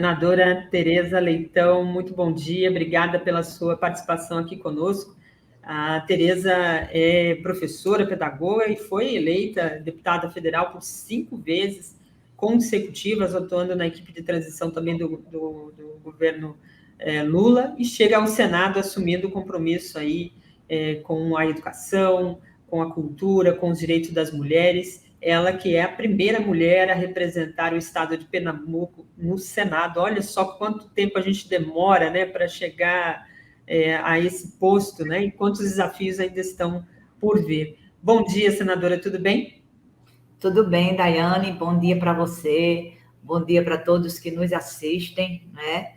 Senadora Tereza Leitão, muito bom dia, obrigada pela sua participação aqui conosco. A Tereza é professora, pedagoga e foi eleita deputada federal por 5 vezes consecutivas, atuando na equipe de transição também do governo Lula, e chega ao Senado assumindo o compromisso aí com a educação, com a cultura, com os direitos das mulheres. Ela que é a primeira mulher a representar o estado de Pernambuco no Senado. Olha só quanto tempo a gente demora, né, para chegar a esse posto, né, e quantos desafios ainda estão por vir. Bom dia, senadora, tudo bem? Tudo bem, Daiane, bom dia para você, bom dia para todos que nos assistem, né?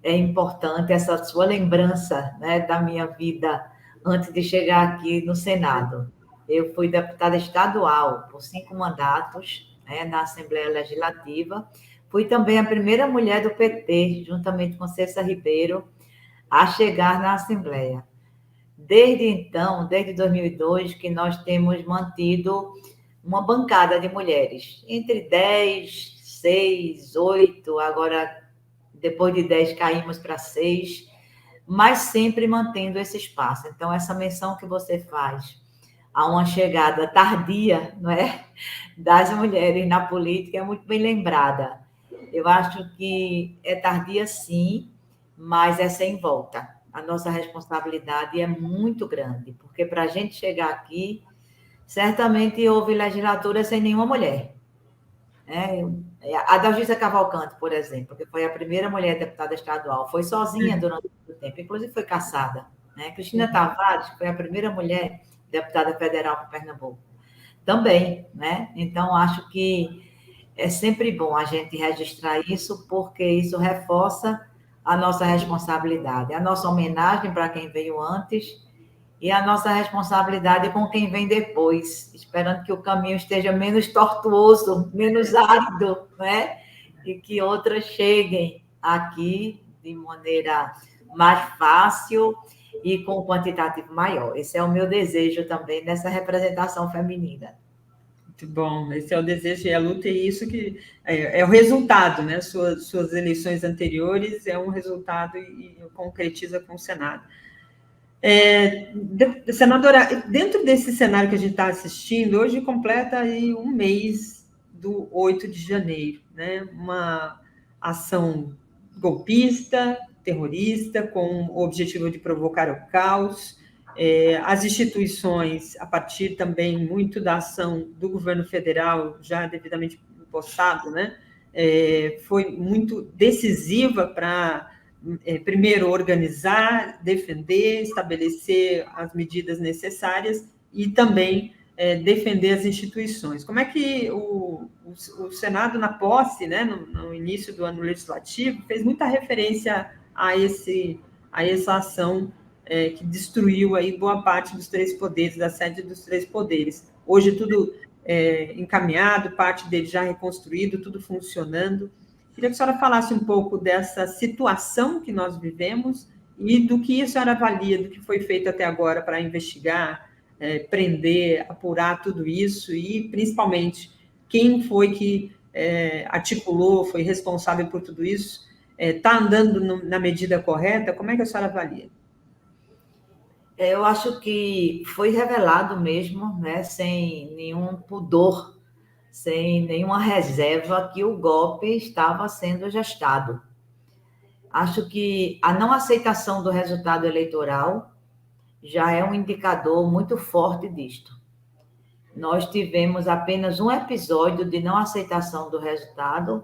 É importante essa sua lembrança, né, da minha vida antes de chegar aqui no Senado. Eu fui deputada estadual por 5 mandatos, né, na Assembleia Legislativa. Fui também a primeira mulher do PT, juntamente com Cessa Ribeiro, a chegar na Assembleia. Desde então, desde 2002, que nós temos mantido uma bancada de mulheres, entre 10, 6, 8, agora depois de 10 caímos para 6, mas sempre mantendo esse espaço. Então, essa menção que você faz a uma chegada tardia, não é, das mulheres na política é muito bem lembrada. Eu acho que é tardia sim, mas é sem volta. A nossa responsabilidade é muito grande, porque para a gente chegar aqui, certamente houve legislatura sem nenhuma mulher. A Dalgisa Cavalcante, por exemplo, que foi a primeira mulher deputada estadual, foi sozinha durante muito tempo, inclusive foi caçada. Né? Cristina Tavares, que foi a primeira mulher deputada federal para Pernambuco, também. Né? Então, acho que é sempre bom a gente registrar isso, porque isso reforça a nossa responsabilidade, a nossa homenagem para quem veio antes e a nossa responsabilidade com quem vem depois, esperando que o caminho esteja menos tortuoso, menos árido, né? E que outras cheguem aqui de maneira mais fácil e com um quantitativo maior. Esse é o meu desejo também nessa representação feminina. Muito bom, esse é o desejo e a luta, e isso que é o resultado, né? Suas eleições anteriores é um resultado e concretiza com o Senado. Senadora, dentro desse cenário que a gente está assistindo, hoje completa aí um mês do 8 de janeiro, né? Uma ação golpista, terrorista, com o objetivo de provocar o caos. As instituições, a partir também muito da ação do governo federal, já devidamente impostado, né? Foi muito decisiva para primeiro organizar, defender, estabelecer as medidas necessárias e também defender as instituições. Como é que o Senado, na posse, né, no início do ano legislativo, fez muita referência a essa ação que destruiu aí boa parte dos 3 poderes, da sede dos 3 poderes. Hoje tudo encaminhado, parte dele já reconstruído, tudo funcionando. Queria que a senhora falasse um pouco dessa situação que nós vivemos e do que a senhora avalia, do que foi feito até agora para investigar, prender, apurar tudo isso e, principalmente, quem foi que articulou, foi responsável por tudo isso, está andando na medida correta? Como é que a senhora avalia? Eu acho que foi revelado mesmo, né, sem nenhum pudor, sem nenhuma reserva, que o golpe estava sendo gestado. Acho que a não aceitação do resultado eleitoral já é um indicador muito forte disto. Nós tivemos apenas um episódio de não aceitação do resultado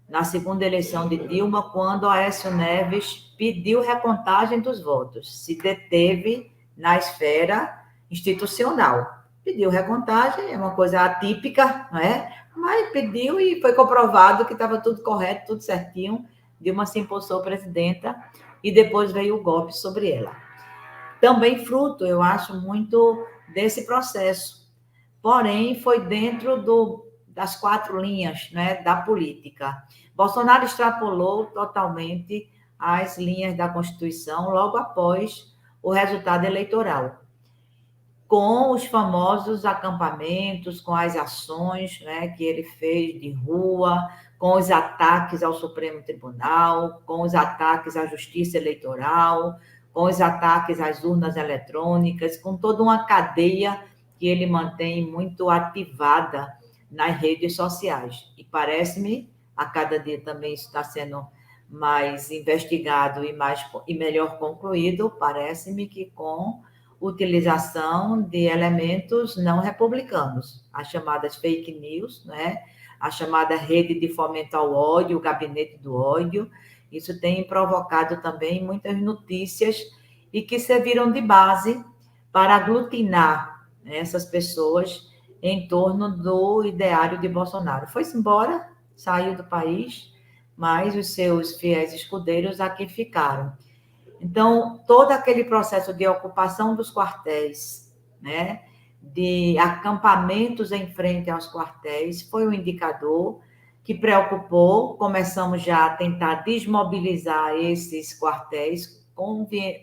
na segunda eleição de Dilma, quando Aécio Neves pediu recontagem dos votos, se deteve na esfera institucional. Pediu recontagem, é uma coisa atípica, não é? Mas pediu e foi comprovado que estava tudo correto, tudo certinho. Dilma se impulsou presidenta e depois veio o golpe sobre ela. Também fruto, eu acho, muito desse processo. Porém, foi dentro das 4 linhas, né, da política. Bolsonaro extrapolou totalmente as linhas da Constituição logo após o resultado eleitoral, com os famosos acampamentos, com as ações, né, que ele fez de rua, com os ataques ao Supremo Tribunal, com os ataques à Justiça Eleitoral, com os ataques às urnas eletrônicas, com toda uma cadeia que ele mantém muito ativada nas redes sociais. E parece-me, a cada dia também isso está sendo mais investigado e melhor concluído, parece-me que com utilização de elementos não republicanos, as chamadas fake news, né? A chamada rede de fomento ao ódio, o gabinete do ódio. Isso tem provocado também muitas notícias e que serviram de base para aglutinar, né, essas pessoas em torno do ideário de Bolsonaro. Foi-se embora, saiu do país, mas os seus fiéis escudeiros aqui ficaram. Então, todo aquele processo de ocupação dos quartéis, né, de acampamentos em frente aos quartéis, foi um indicador que preocupou. Começamos já a tentar desmobilizar esses quartéis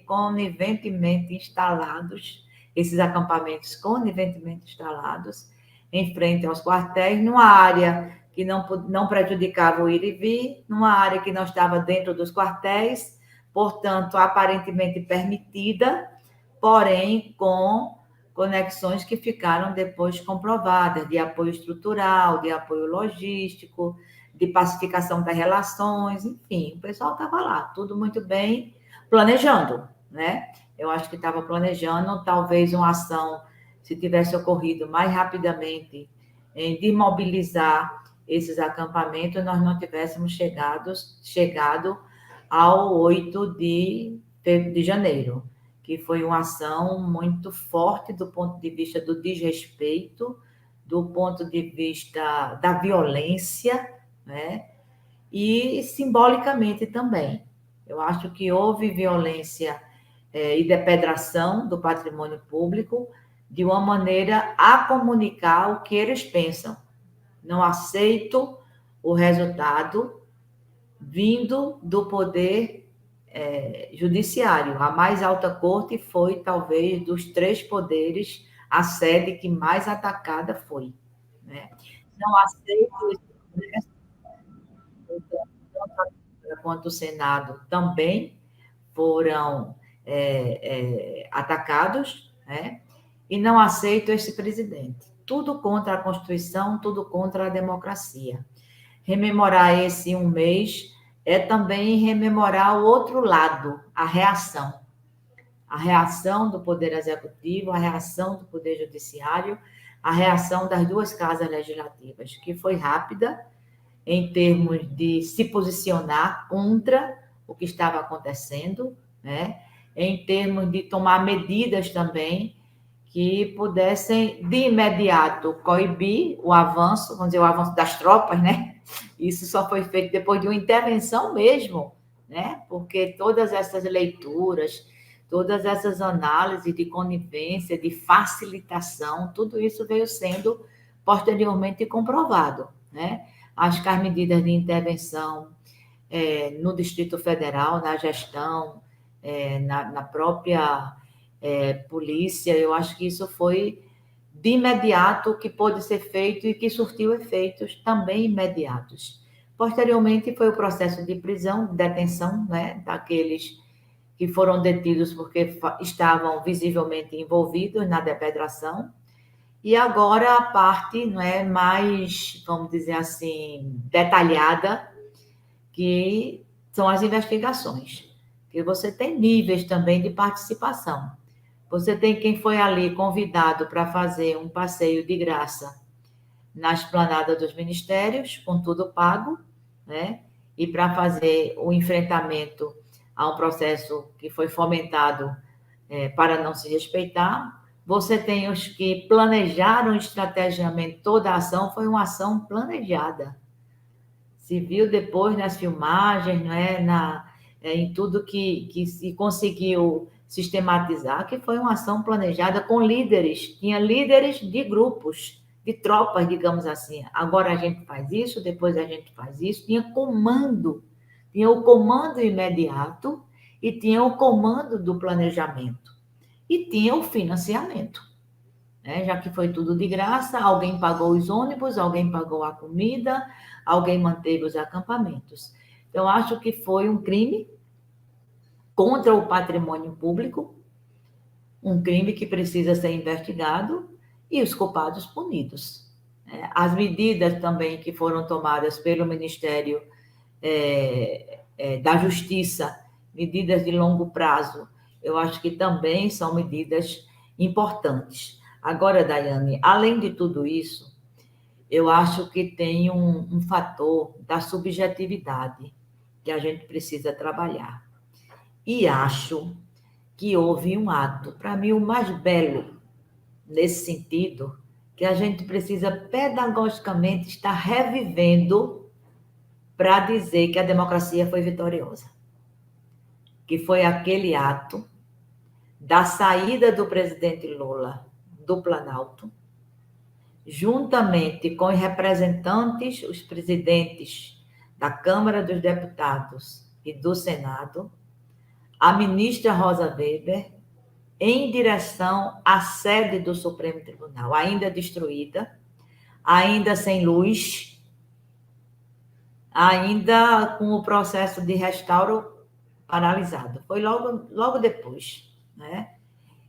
coniventemente instalados, esses acampamentos coniventemente instalados em frente aos quartéis, numa área que não prejudicava o ir e vir, numa área que não estava dentro dos quartéis, portanto, aparentemente permitida, porém com conexões que ficaram depois comprovadas, de apoio estrutural, de apoio logístico, de pacificação das relações, enfim, o pessoal estava lá, tudo muito bem, planejando, né? Eu acho que estava planejando, talvez uma ação, se tivesse ocorrido mais rapidamente, em desmobilizar esses acampamentos, nós não tivéssemos chegado ao 8 de janeiro, que foi uma ação muito forte do ponto de vista do desrespeito, do ponto de vista da violência, né? E simbolicamente também. Eu acho que houve violência e depredação do patrimônio público de uma maneira a comunicar o que eles pensam. Não aceito o resultado vindo do poder judiciário. A mais alta corte foi, talvez, dos 3 poderes, a sede que mais atacada foi. Né? Não aceito isso, tanto a Câmara quanto o Senado também foram atacados, né? E não aceito esse presidente. Tudo contra a Constituição, tudo contra a democracia. Rememorar esse um mês é também rememorar o outro lado, a reação. A reação do Poder Executivo, a reação do Poder Judiciário, a reação das 2 casas legislativas, que foi rápida em termos de se posicionar contra o que estava acontecendo, né? Em termos de tomar medidas também que pudessem, de imediato, coibir o avanço, vamos dizer, o avanço das tropas, né? Isso só foi feito depois de uma intervenção mesmo, né? Porque todas essas leituras, todas essas análises de conivência, de facilitação, tudo isso veio sendo posteriormente comprovado, né? Acho que as medidas de intervenção no Distrito Federal, na gestão, na própria polícia, eu acho que isso foi de imediato que pôde ser feito e que surtiu efeitos também imediatos. Posteriormente, foi o processo de prisão, de detenção, né, daqueles que foram detidos porque estavam visivelmente envolvidos na depredação. E agora a parte, não é, mais, vamos dizer assim, detalhada, que são as investigações. Que você tem níveis também de participação. Você tem quem foi ali convidado para fazer um passeio de graça na esplanada dos ministérios, com tudo pago, né? E para fazer o enfrentamento a um processo que foi fomentado para não se respeitar. Você tem os que planejaram estrategicamente toda a ação, foi uma ação planejada. Se viu depois nas filmagens, não é? Em tudo que se conseguiu sistematizar, que foi uma ação planejada com líderes, tinha líderes de grupos, de tropas, digamos assim. Agora a gente faz isso, depois a gente faz isso. Tinha comando, tinha o comando imediato e tinha o comando do planejamento. E tinha o financiamento. né? Já que foi tudo de graça, alguém pagou os ônibus, alguém pagou a comida, alguém manteve os acampamentos. Então, acho que foi um crime contra o patrimônio público, um crime que precisa ser investigado e os culpados punidos. As medidas também que foram tomadas pelo Ministério da Justiça, medidas de longo prazo, eu acho que também são medidas importantes. Agora, Daiane, além de tudo isso, eu acho que tem um fator da subjetividade que a gente precisa trabalhar. E acho que houve um ato, para mim, o mais belo nesse sentido, que a gente precisa pedagogicamente estar revivendo para dizer que a democracia foi vitoriosa. Que foi aquele ato da saída do presidente Lula do Planalto, juntamente com os representantes, os presidentes da Câmara dos Deputados e do Senado, a ministra Rosa Weber, em direção à sede do Supremo Tribunal, ainda destruída, ainda sem luz, ainda com o processo de restauro paralisado. Foi logo depois, né?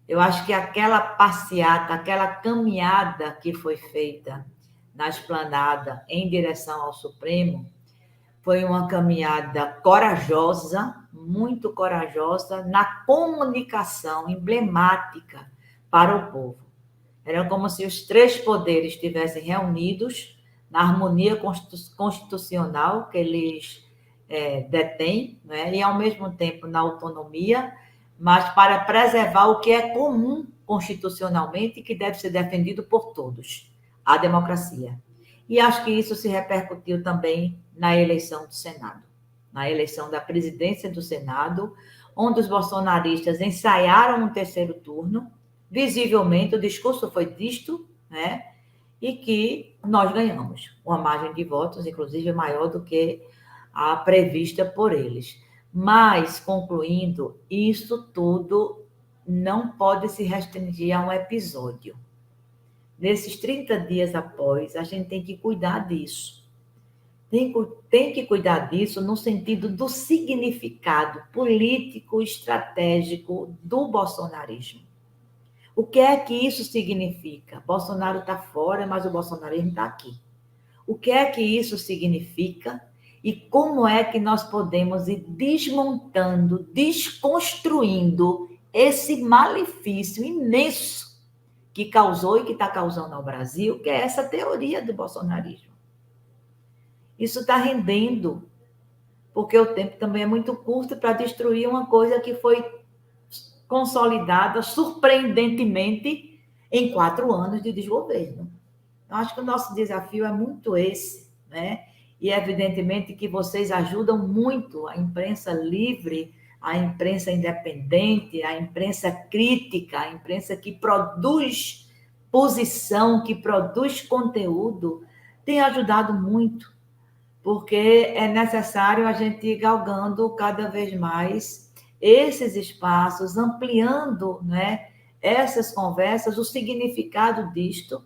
Eu acho que aquela passeata, aquela caminhada que foi feita na esplanada em direção ao Supremo, foi uma caminhada corajosa, muito corajosa, na comunicação emblemática para o povo. Era como se os três poderes estivessem reunidos na harmonia constitucional que eles detêm, né? E, ao mesmo tempo, na autonomia, mas para preservar o que é comum constitucionalmente e que deve ser defendido por todos, a democracia. E acho que isso se repercutiu também na eleição do Senado, na eleição da presidência do Senado, onde os bolsonaristas ensaiaram um terceiro turno, visivelmente o discurso foi disto, né? E que nós ganhamos, uma margem de votos, inclusive, maior do que a prevista por eles. Mas, concluindo, isso tudo não pode se restringir a um episódio. Nesses 30 dias após, a gente tem que cuidar disso. Tem que cuidar disso no sentido do significado político, estratégico do bolsonarismo. O que é que isso significa? Bolsonaro está fora, mas o bolsonarismo está aqui. O que é que isso significa? E como é que nós podemos ir desmontando, desconstruindo esse malefício imenso que causou e que está causando ao Brasil, que é essa teoria do bolsonarismo. Isso está rendendo, porque o tempo também é muito curto para destruir uma coisa que foi consolidada, surpreendentemente, em 4 anos de desgoverno. Eu acho que o nosso desafio é muito esse, né? E, evidentemente, que vocês ajudam muito a imprensa livre, a imprensa independente, a imprensa crítica, a imprensa que produz posição, que produz conteúdo, tem ajudado muito, porque é necessário a gente ir galgando cada vez mais esses espaços, ampliando, né, essas conversas, o significado disto,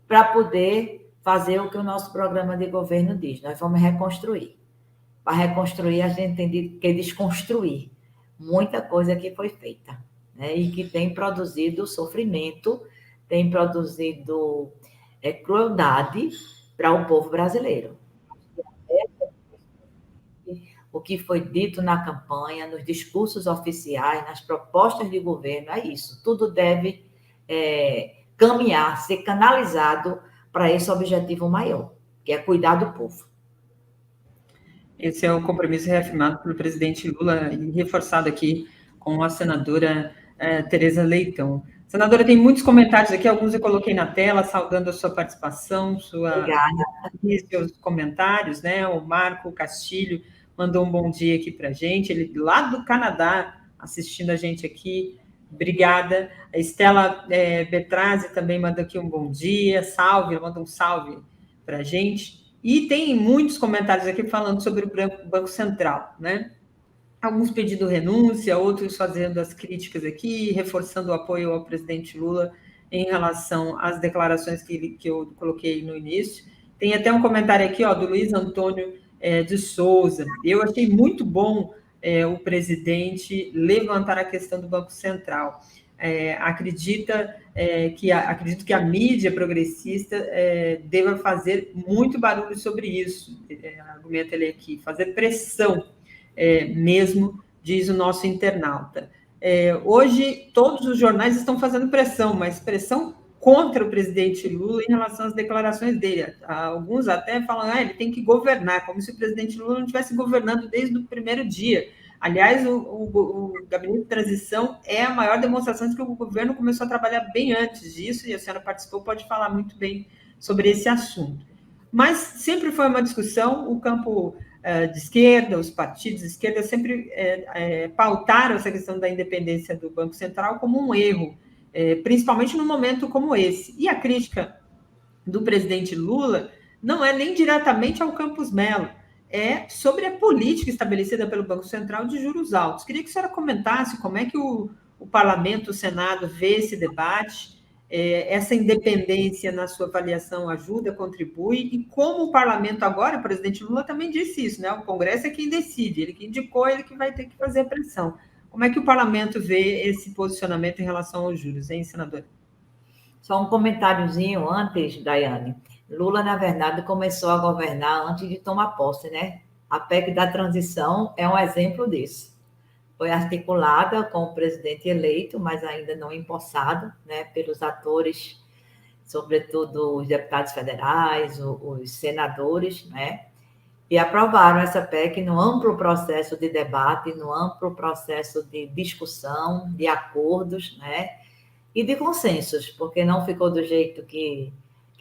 para poder fazer o que o nosso programa de governo diz. Nós vamos reconstruir. Para reconstruir, a gente tem que desconstruir muita coisa que foi feita, né? E que tem produzido sofrimento, tem produzido crueldade para o povo brasileiro. O que foi dito na campanha, nos discursos oficiais, nas propostas de governo, é isso. Tudo deve caminhar, ser canalizado para esse objetivo maior, que é cuidar do povo. Esse é o compromisso reafirmado pelo presidente Lula e reforçado aqui com a senadora Tereza Leitão. Senadora, tem muitos comentários aqui, alguns eu coloquei na tela, saudando a sua participação, seus comentários, né? O Marco Castilho mandou um bom dia aqui para a gente, ele lá do Canadá, assistindo a gente aqui, obrigada. A Estela Betrazzi também manda aqui um bom dia, salve, manda um salve para a gente. E tem muitos comentários aqui falando sobre o Banco Central, né? Alguns pedindo renúncia, outros fazendo as críticas aqui, reforçando o apoio ao presidente Lula em relação às declarações que eu coloquei no início. Tem até um comentário aqui, do Luiz Antônio de Souza. Eu achei muito bom o presidente levantar a questão do Banco Central. Acredito que a mídia progressista deva fazer muito barulho sobre isso, argumenta ele aqui, fazer pressão mesmo, diz o nosso internauta. Hoje, todos os jornais estão fazendo pressão, mas pressão contra o presidente Lula em relação às declarações dele. Alguns até falam, ele tem que governar, como se o presidente Lula não estivesse governando desde o primeiro dia. Aliás, o Gabinete de Transição é a maior demonstração de que o governo começou a trabalhar bem antes disso, e a senhora participou, pode falar muito bem sobre esse assunto. Mas sempre foi uma discussão, o campo de esquerda, os partidos de esquerda sempre pautaram essa questão da independência do Banco Central como um erro, principalmente num momento como esse. E a crítica do presidente Lula não é nem diretamente ao Campos Mello, é sobre a política estabelecida pelo Banco Central de juros altos. Queria que a senhora comentasse como é que o Parlamento, o Senado, vê esse debate, essa independência na sua avaliação ajuda, contribui, e como o Parlamento agora, o presidente Lula também disse isso, né? O Congresso é quem decide, ele que indicou, ele que vai ter que fazer a pressão. Como é que o Parlamento vê esse posicionamento em relação aos juros, hein, senadora? Só um comentáriozinho antes, Daiane. Lula, na verdade, começou a governar antes de tomar posse, né? A PEC da transição é um exemplo disso. Foi articulada com o presidente eleito, mas ainda não empossado, né, pelos atores, sobretudo os deputados federais, os senadores, né? E aprovaram essa PEC no amplo processo de debate, no amplo processo de discussão, de acordos, né? E de consensos, porque não ficou do jeito que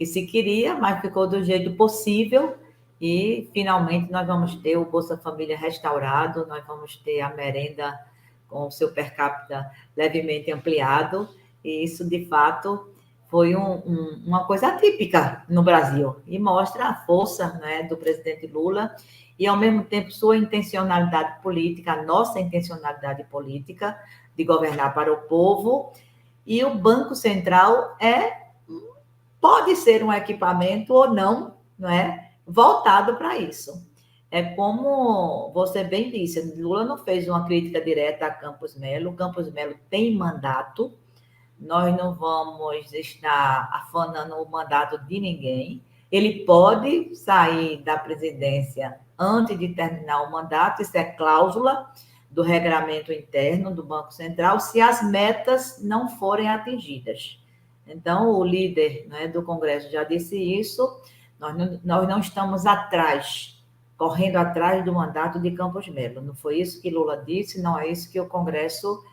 se queria, mas ficou do jeito possível, e finalmente nós vamos ter o Bolsa Família restaurado, nós vamos ter a merenda com o seu per capita levemente ampliado, e isso, de fato, foi uma coisa atípica no Brasil, e mostra a força, né, do presidente Lula, e, ao mesmo tempo, sua intencionalidade política, a nossa intencionalidade política de governar para o povo. E o Banco Central pode ser um equipamento ou não, não é? Voltado para isso. É como você bem disse, Lula não fez uma crítica direta a Campos Mello. O Campos Mello tem mandato, nós não vamos estar afanando o mandato de ninguém. Ele pode sair da presidência antes de terminar o mandato, isso é cláusula do regramento interno do Banco Central, se as metas não forem atingidas. Então, o líder, né, do Congresso já disse isso, nós não estamos correndo atrás do mandato de Campos Mello. Não foi isso que Lula disse, não é isso que o Congresso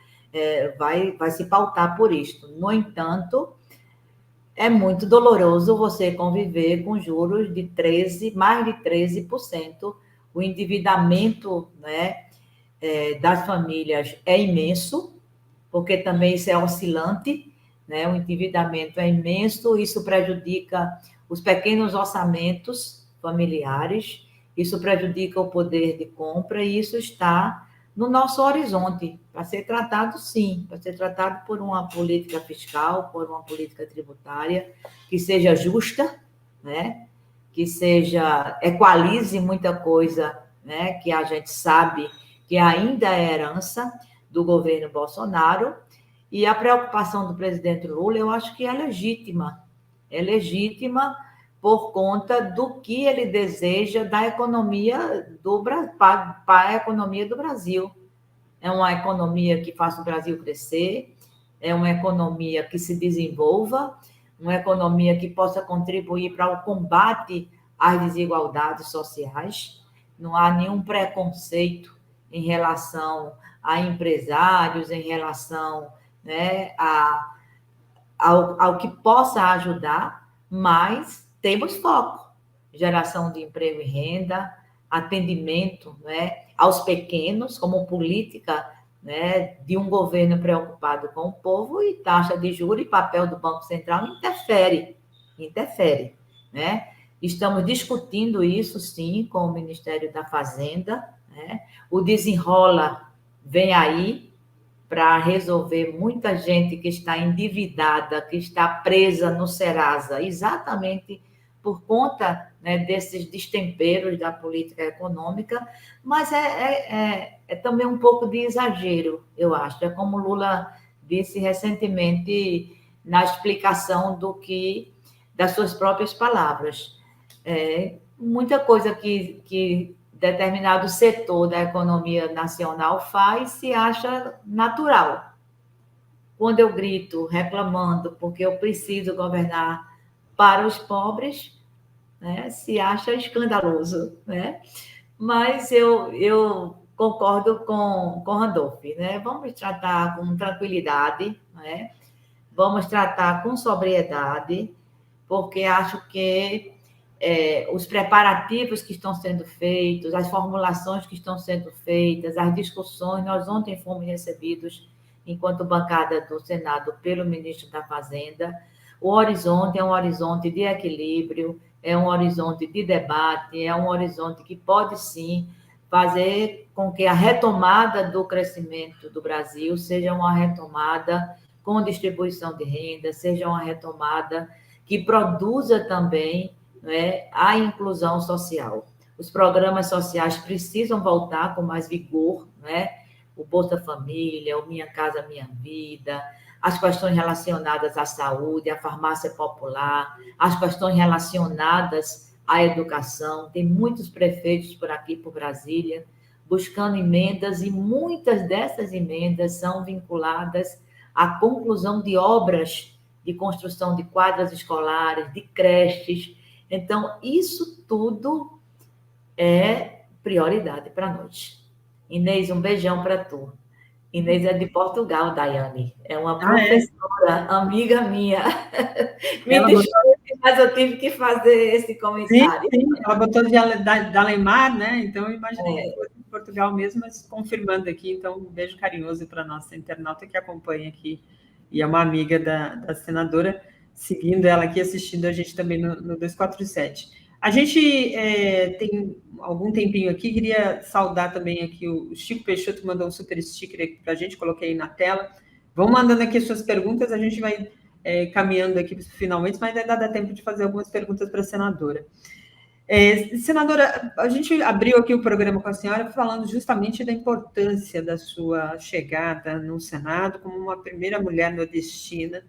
vai se pautar por isto. No entanto, é muito doloroso você conviver com juros de mais de 13%, o endividamento, né, das famílias é imenso, porque também isso é oscilante, né? O endividamento é imenso, isso prejudica os pequenos orçamentos familiares, isso prejudica o poder de compra, e isso está no nosso horizonte, para ser tratado, sim, para ser tratado por uma política fiscal, por uma política tributária que seja justa, né? Que equalize muita coisa, né, que a gente sabe que ainda é herança do governo Bolsonaro, e a preocupação do presidente Lula, eu acho que é legítima por conta do que ele deseja da economia para a economia do Brasil. É uma economia que faça o Brasil crescer, é uma economia que se desenvolva, uma economia que possa contribuir para o combate às desigualdades sociais. Não há nenhum preconceito em relação a empresários, em relação, né, ao que possa ajudar, mas temos foco: geração de emprego e renda, atendimento, né, aos pequenos, como política, né, de um governo preocupado com o povo, e taxa de juros e papel do Banco Central interfere, né? Estamos discutindo isso, sim, com o Ministério da Fazenda, né? O desenrola vem aí, para resolver muita gente que está endividada, que está presa no Serasa, exatamente por conta, né, desses destemperos da política econômica, mas é também um pouco de exagero, eu acho. É como Lula disse recentemente na explicação das suas próprias palavras. Muita coisa que determinado setor da economia nacional faz se acha natural. Quando eu grito reclamando porque eu preciso governar para os pobres, né, se acha escandaloso, né? Mas eu concordo com Randolph, né? Vamos tratar com tranquilidade, né? Vamos tratar com sobriedade, porque acho que os preparativos que estão sendo feitos, as formulações que estão sendo feitas, as discussões, nós ontem fomos recebidos, enquanto bancada do Senado, pelo ministro da Fazenda. O horizonte é um horizonte de equilíbrio, é um horizonte de debate, é um horizonte que pode, sim, fazer com que a retomada do crescimento do Brasil seja uma retomada com distribuição de renda, seja uma retomada que produza também, né, a inclusão social. Os programas sociais precisam voltar com mais vigor, né? O Bolsa Família, o Minha Casa Minha Vida, as questões relacionadas à saúde, à farmácia popular, as questões relacionadas à educação. Tem muitos prefeitos por aqui, por Brasília, buscando emendas, e muitas dessas emendas são vinculadas à conclusão de obras de construção de quadras escolares, de creches. Então, isso tudo é prioridade para nós. Inês, um beijão para tu. Inês é de Portugal, Daiane. É uma professora, amiga minha. Me desculpe, mas eu tive que fazer esse comentário. Sim, ela botou de Alemar, né? Então, eu imaginei que fosse de Portugal mesmo, mas confirmando aqui. Então, um beijo carinhoso para a nossa internauta que acompanha aqui, e é uma amiga da senadora, seguindo ela aqui, assistindo a gente também no 247. A gente tem algum tempinho aqui, queria saudar também aqui o Chico Peixoto, mandou um super sticker aqui para a gente, coloquei aí na tela. Vão mandando aqui as suas perguntas, a gente vai caminhando aqui finalmente, mas ainda dá tempo de fazer algumas perguntas para a senadora. Senadora, a gente abriu aqui o programa com a senhora falando justamente da importância da sua chegada no Senado como uma primeira mulher nordestina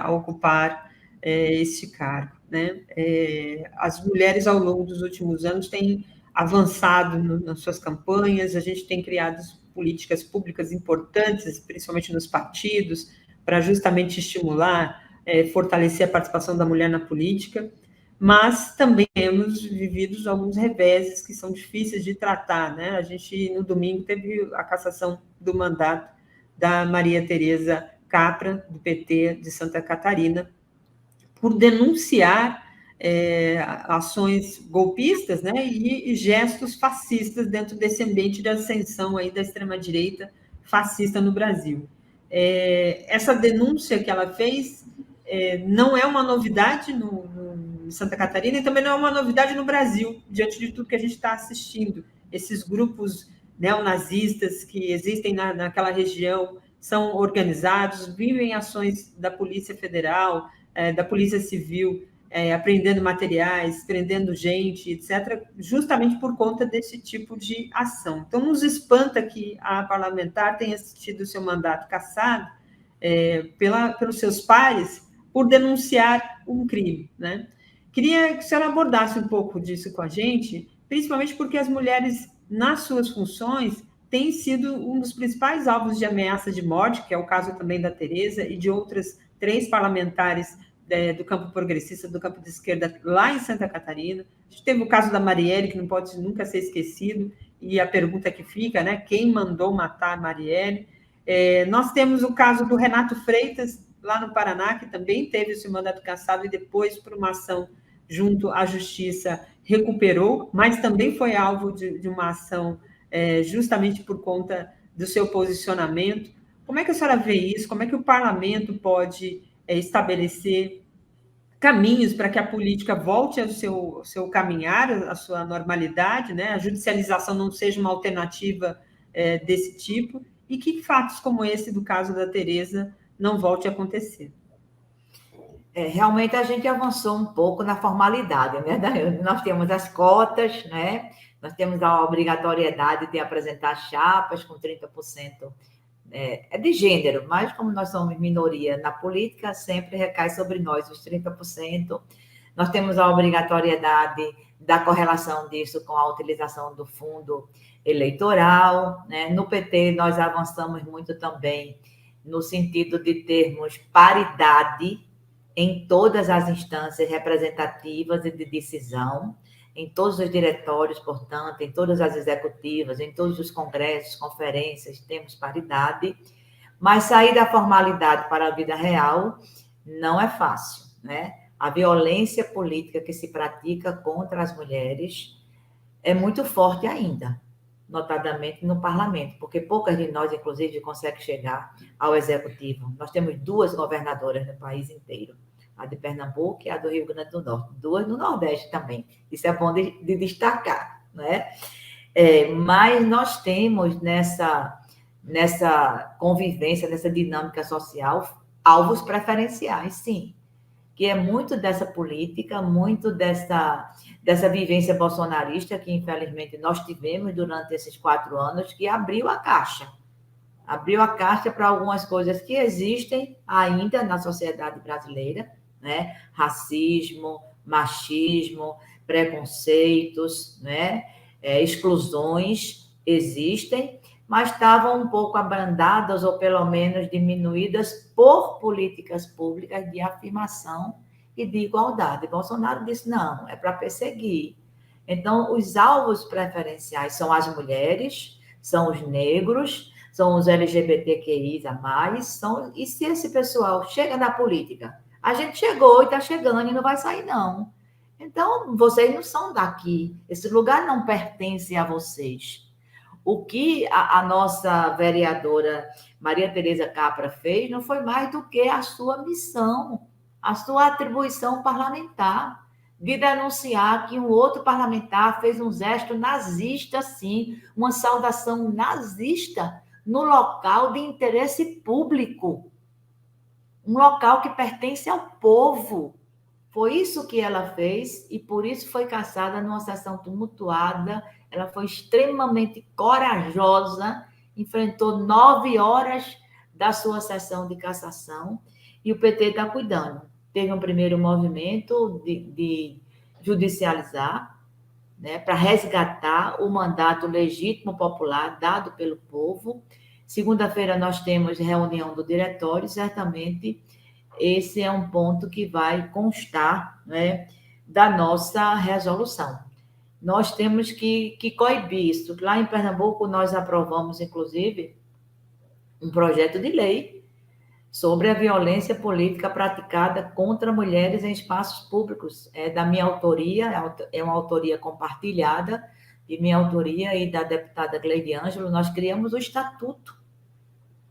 a ocupar esse cargo, né? As mulheres, ao longo dos últimos anos, têm avançado nas suas campanhas, a gente tem criado políticas públicas importantes, principalmente nos partidos, para justamente estimular, fortalecer a participação da mulher na política, mas também temos vivido alguns reveses que são difíceis de tratar, né? A gente, no domingo, teve a cassação do mandato da Maria Tereza Capra, do PT de Santa Catarina, por denunciar ações golpistas, né, e gestos fascistas dentro desse ambiente de ascensão aí da extrema-direita fascista no Brasil. Essa denúncia que ela fez não é uma novidade em Santa Catarina e também não é uma novidade no Brasil, diante de tudo que a gente está assistindo. Esses grupos neonazistas que existem naquela região são organizados, vivem ações da Polícia Federal, da Polícia Civil, apreendendo materiais, prendendo gente, etc., justamente por conta desse tipo de ação. Então, nos espanta que a parlamentar tenha tido seu mandato cassado pelos seus pares por denunciar um crime, né? Queria que a senhora abordasse um pouco disso com a gente, principalmente porque as mulheres, nas suas funções, têm sido um dos principais alvos de ameaça de morte, que é o caso também da Tereza e de outras 3 parlamentares do campo progressista, do campo de esquerda, lá em Santa Catarina. A gente teve o caso da Marielle, que não pode nunca ser esquecido, e a pergunta que fica, né, quem mandou matar a Marielle? Nós temos o caso do Renato Freitas, lá no Paraná, que também teve esse mandato cassado e depois, por uma ação junto à Justiça, recuperou, mas também foi alvo de uma ação justamente por conta do seu posicionamento. Como é que a senhora vê isso? Como é que o parlamento pode estabelecer caminhos para que a política volte ao seu caminhar, à sua normalidade, né? A judicialização não seja uma alternativa desse tipo, e que fatos como esse do caso da Tereza não volte a acontecer. Realmente a gente avançou um pouco na formalidade, né, Daiane? Nós temos as cotas, né? Nós temos a obrigatoriedade de apresentar chapas com 30% de gênero, mas como nós somos minoria na política, sempre recai sobre nós os 30%. Nós temos a obrigatoriedade da correlação disso com a utilização do fundo eleitoral, né? No PT, nós avançamos muito também no sentido de termos paridade em todas as instâncias representativas e de decisão, em todos os diretórios, portanto, em todas as executivas, em todos os congressos, conferências, temos paridade, mas sair da formalidade para a vida real não é fácil, né? A violência política que se pratica contra as mulheres é muito forte ainda, notadamente no parlamento, porque poucas de nós, inclusive, conseguem chegar ao executivo. Nós temos 2 governadoras no país inteiro, a de Pernambuco e a do Rio Grande do Norte, 2 no Nordeste também. Isso é bom de destacar, né? Mas nós temos nessa convivência, nessa dinâmica social, alvos preferenciais, sim, que é muito dessa política, muito dessa vivência bolsonarista que, infelizmente, nós tivemos durante esses 4 anos, que abriu a caixa para algumas coisas que existem ainda na sociedade brasileira, né? Racismo, machismo, preconceitos, né? Exclusões existem, mas estavam um pouco abrandadas ou pelo menos diminuídas por políticas públicas de afirmação e de igualdade. Bolsonaro disse, não, é para perseguir. Então, os alvos preferenciais são as mulheres, são os negros, são os LGBTQIs a mais, e se esse pessoal chega na política, a gente chegou e está chegando e não vai sair, não. Então, vocês não são daqui, esse lugar não pertence a vocês. O que a nossa vereadora Maria Tereza Capra fez não foi mais do que a sua missão, a sua atribuição parlamentar, de denunciar que um outro parlamentar fez um gesto nazista, sim, uma saudação nazista no local de interesse público, um local que pertence ao povo. Foi isso que ela fez e por isso foi cassada numa sessão tumultuada. Ela foi extremamente corajosa, enfrentou 9 horas da sua sessão de cassação e o PT está cuidando. Teve um primeiro movimento de judicializar, né, para resgatar o mandato legítimo popular dado pelo povo. Segunda-feira nós temos reunião do diretório, certamente esse é um ponto que vai constar, né, da nossa resolução. Nós temos que coibir isso. Lá em Pernambuco, nós aprovamos, inclusive, um projeto de lei sobre a violência política praticada contra mulheres em espaços públicos. É da minha autoria, é uma autoria compartilhada, de minha autoria e da deputada Gleide Ângelo. Nós criamos o estatuto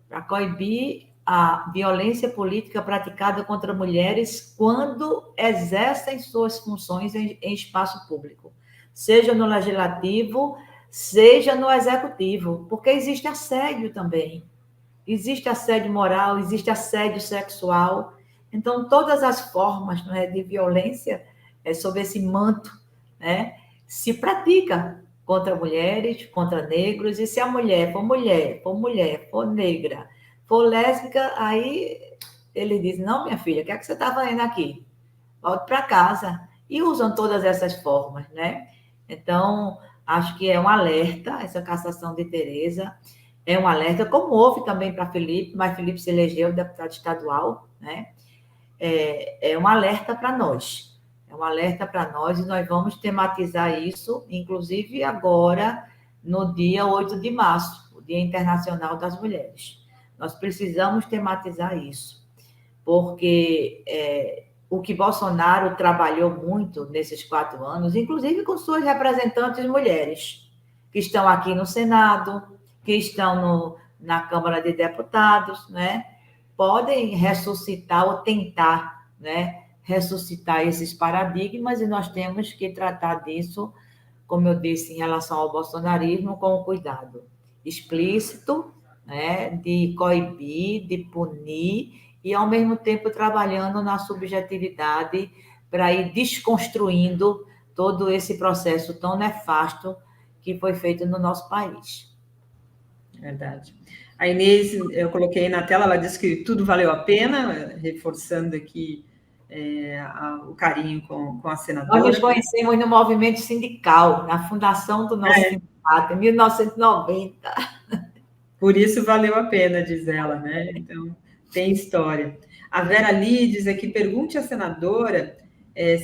para coibir a violência política praticada contra mulheres quando exercem suas funções em espaço público, seja no legislativo, seja no executivo, porque existe assédio também. Existe assédio moral, existe assédio sexual. Então, todas as formas, não é, de violência sob esse manto, né, se pratica contra mulheres, contra negros, e se a mulher, for negra, for lésbica, aí ele diz, não, minha filha, o que é que você está fazendo aqui? Volte para casa. E usam todas essas formas, né? Então, acho que é um alerta, essa cassação de Tereza, é um alerta, como houve também para Felipe, mas Felipe se elegeu deputado estadual, né? É um alerta para nós. É um alerta para nós e nós vamos tematizar isso, inclusive agora, no dia 8 de março, o Dia Internacional das Mulheres. Nós precisamos tematizar isso, porque o que Bolsonaro trabalhou muito nesses 4 anos, inclusive com suas representantes mulheres, que estão aqui no Senado, que estão na Câmara de Deputados, né? Podem ressuscitar ou tentar, né, ressuscitar esses paradigmas e nós temos que tratar disso, como eu disse, em relação ao bolsonarismo, com cuidado explícito, né, de coibir, de punir, e, ao mesmo tempo, trabalhando na subjetividade para ir desconstruindo todo esse processo tão nefasto que foi feito no nosso país. Verdade. A Inês, eu coloquei na tela, ela disse que tudo valeu a pena, reforçando aqui o carinho com a senadora. Nós nos conhecemos no movimento sindical, na fundação do nosso sindicato, em 1990. Por isso valeu a pena, diz ela, né? Então, tem história. A Vera Lides aqui pergunte à senadora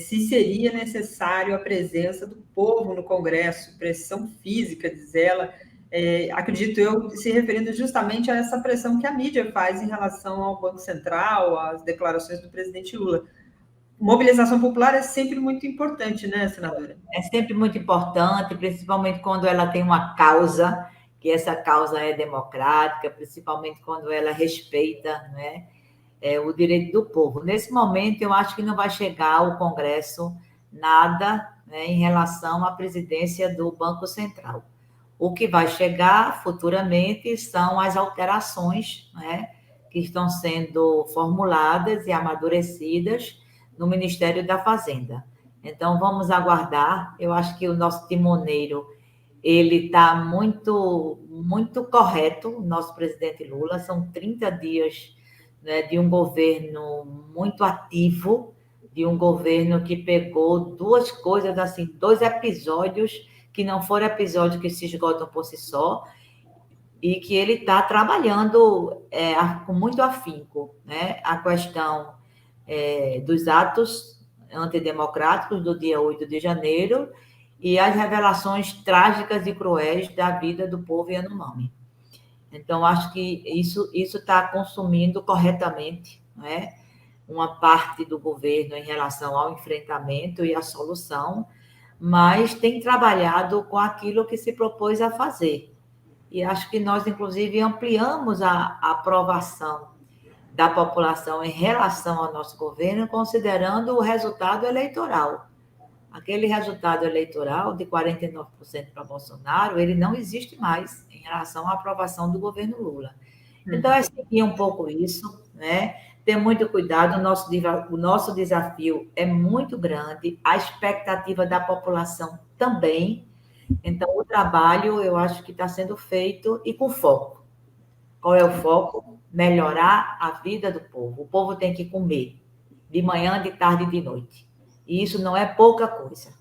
se seria necessário a presença do povo no Congresso, pressão física, diz ela. Acredito eu, se referindo justamente a essa pressão que a mídia faz em relação ao Banco Central, às declarações do presidente Lula. Mobilização popular é sempre muito importante, né, senadora? É sempre muito importante, principalmente quando ela tem uma causa, que essa causa é democrática, principalmente quando ela respeita, né, o direito do povo. Nesse momento, eu acho que não vai chegar ao Congresso nada, né, em relação à presidência do Banco Central. O que vai chegar futuramente são as alterações, né, que estão sendo formuladas e amadurecidas no Ministério da Fazenda. Então, vamos aguardar. Eu acho que o nosso timoneiro, ele está muito, muito correto, o nosso presidente Lula. São 30 dias, né, de um governo muito ativo, de um governo que pegou duas coisas, assim, 2 episódios que não foram episódios que se esgotam por si só, e que ele está trabalhando com muito afinco, né, a questão dos atos antidemocráticos do dia 8 de janeiro e as revelações trágicas e cruéis da vida do povo Yanomami. Então, acho que isso está consumindo corretamente, né, uma parte do governo em relação ao enfrentamento e à solução, mas tem trabalhado com aquilo que se propôs a fazer. E acho que nós, inclusive, ampliamos a aprovação da população em relação ao nosso governo, considerando o resultado eleitoral. Aquele resultado eleitoral de 49% para Bolsonaro, ele não existe mais em relação à aprovação do governo Lula. Então, é seguir um pouco isso, né? Ter muito cuidado, o nosso desafio é muito grande, a expectativa da população também. Então, o trabalho, eu acho que está sendo feito e com foco. Qual é o foco? Melhorar a vida do povo. O povo tem que comer de manhã, de tarde e de noite. E isso não é pouca coisa.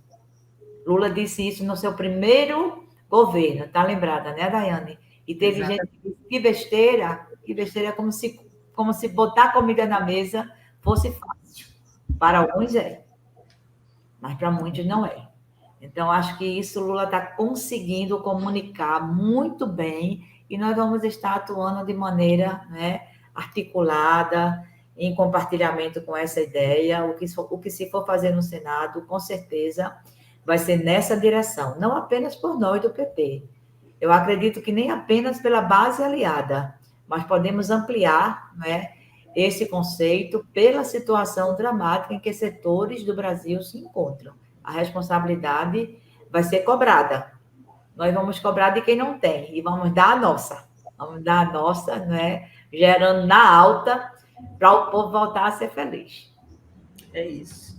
Lula disse isso no seu primeiro governo, tá lembrada, né, Daiane? E teve gente que disse, que besteira, como se botar comida na mesa fosse fácil. Para alguns é, mas para muitos não é. Então, acho que isso Lula está conseguindo comunicar muito bem e nós vamos estar atuando de maneira, né, articulada, em compartilhamento com essa ideia. O que se for fazer no Senado, com certeza, vai ser nessa direção, não apenas por nós do PP. Eu acredito que nem apenas pela base aliada, mas podemos ampliar, né, esse conceito pela situação dramática em que setores do Brasil se encontram. A responsabilidade vai ser cobrada. Nós vamos cobrar de quem não tem e vamos dar a nossa. Vamos dar a nossa, né, gerando na alta para o povo voltar a ser feliz. É isso.